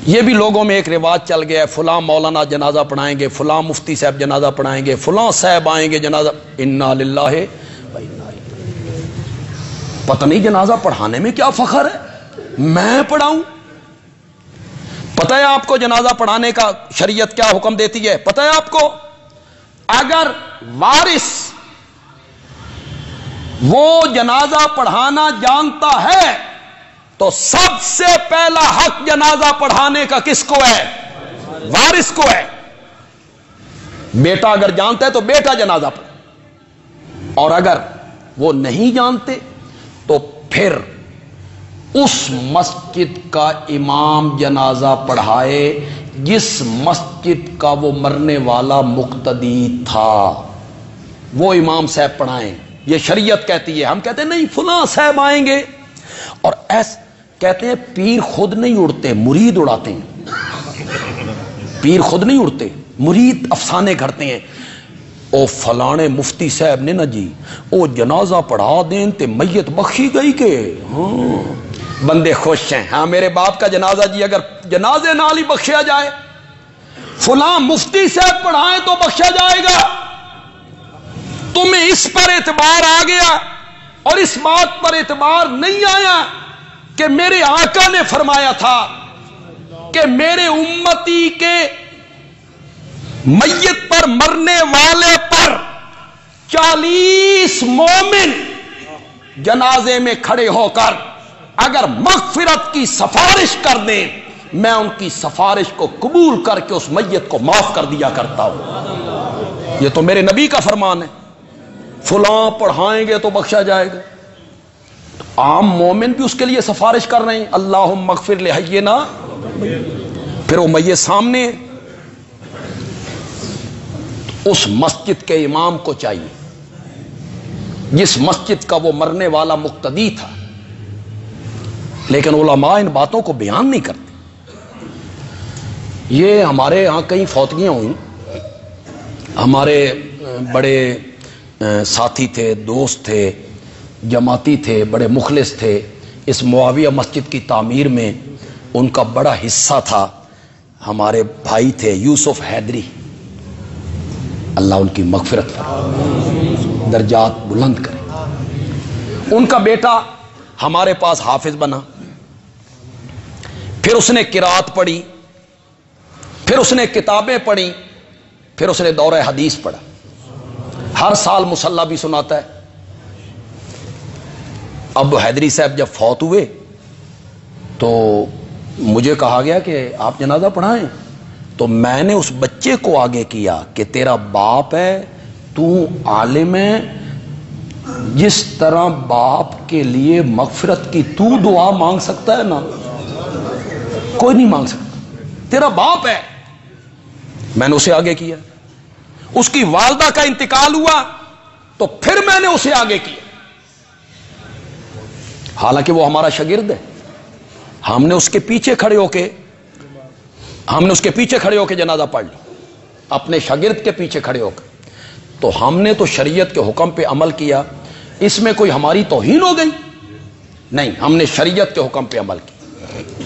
یہ بھی لوگوں میں ایک رواج چل گیا ہے، فلاں مولانا جنازہ پڑھائیں گے، فلاں مفتی صاحب جنازہ پڑھائیں گے، فلاں صاحب آئیں گے جنازہ. انا للہ و انا الیہ. پتہ نہیں جنازہ پڑھانے میں کیا فخر ہے، میں پڑھاؤں. پتہ ہے آپ کو جنازہ پڑھانے کا شریعت کیا حکم دیتی ہے؟ پتہ ہے آپ کو؟ اگر وارث وہ جنازہ پڑھانا جانتا ہے تو سب سے پہلا حق جنازہ پڑھانے کا کس کو ہے؟ وارث کو ہے. بیٹا اگر جانتا ہے تو بیٹا جنازہ پڑھے، اور اگر وہ نہیں جانتے تو پھر اس مسجد کا امام جنازہ پڑھائے جس مسجد کا وہ مرنے والا مقتدی تھا، وہ امام صاحب پڑھائیں. یہ شریعت کہتی ہے. ہم کہتے ہیں نہیں فلاں صاحب آئیں گے، اور ایسے کہتے ہیں پیر خود نہیں اڑتے، مرید اڑاتے ہیں. پیر خود نہیں اڑتے، مرید افسانے کرتے ہیں. او فلانے مفتی صاحب نے نا جی او جنازہ پڑھا دیں تے میت بخشی گئی کہ ہاں بندے خوش ہیں. ہاں میرے باپ کا جنازہ جی اگر جنازے نال ہی بخشیا جائے، فلاں مفتی صاحب پڑھائیں تو بخشا جائے گا. تمہیں اس پر اعتبار آ گیا اور اس بات پر اعتبار نہیں آیا کہ میرے آقا نے فرمایا تھا کہ میرے امتی کے میت پر مرنے والے پر 40 مومن جنازے میں کھڑے ہو کر اگر مغفرت کی سفارش کر دیں، میں ان کی سفارش کو قبول کر کے اس میت کو معاف کر دیا کرتا ہوں. یہ تو میرے نبی کا فرمان ہے. فلاں پڑھائیں گے تو بخشا جائے گا. عام مومن بھی اس کے لیے سفارش کر رہے ہیں، اللہم اغفر لحینا. پھر وہ میت سامنے. اس مسجد کے امام کو چاہیے جس مسجد کا وہ مرنے والا مقتدی تھا، لیکن علماء ان باتوں کو بیان نہیں کرتے. یہ ہمارے ہاں کئی فوتگیاں ہوئیں. ہمارے بڑے ساتھی تھے، دوست تھے، جماعتی تھے، بڑے مخلص تھے. اس معاویہ مسجد کی تعمیر میں ان کا بڑا حصہ تھا. ہمارے بھائی تھے یوسف حیدری، اللہ ان کی مغفرت فرمائے، درجات بلند کرے. ان کا بیٹا ہمارے پاس حافظ بنا، پھر اس نے قرات پڑھی، پھر اس نے کتابیں پڑھی، پھر اس نے دورہ حدیث پڑھا. ہر سال مصلی بھی سناتا ہے. اب حیدری صاحب جب فوت ہوئے تو مجھے کہا گیا کہ آپ جنازہ پڑھائیں. تو میں نے اس بچے کو آگے کیا کہ تیرا باپ ہے، تو عالم ہے، جس طرح باپ کے لیے مغفرت کی تو دعا مانگ سکتا ہے نا، کوئی نہیں مانگ سکتا. تیرا باپ ہے. میں نے اسے آگے کیا. اس کی والدہ کا انتقال ہوا تو پھر میں نے اسے آگے کیا. حالانکہ وہ ہمارا شاگرد ہے. ہم نے اس کے پیچھے کھڑے ہو کے جنازہ پڑھ لی، اپنے شاگرد کے پیچھے کھڑے ہو کر. تو ہم نے تو شریعت کے حکم پہ عمل کیا. اس میں کوئی ہماری توہین ہو گئی؟ نہیں، ہم نے شریعت کے حکم پہ عمل کیا.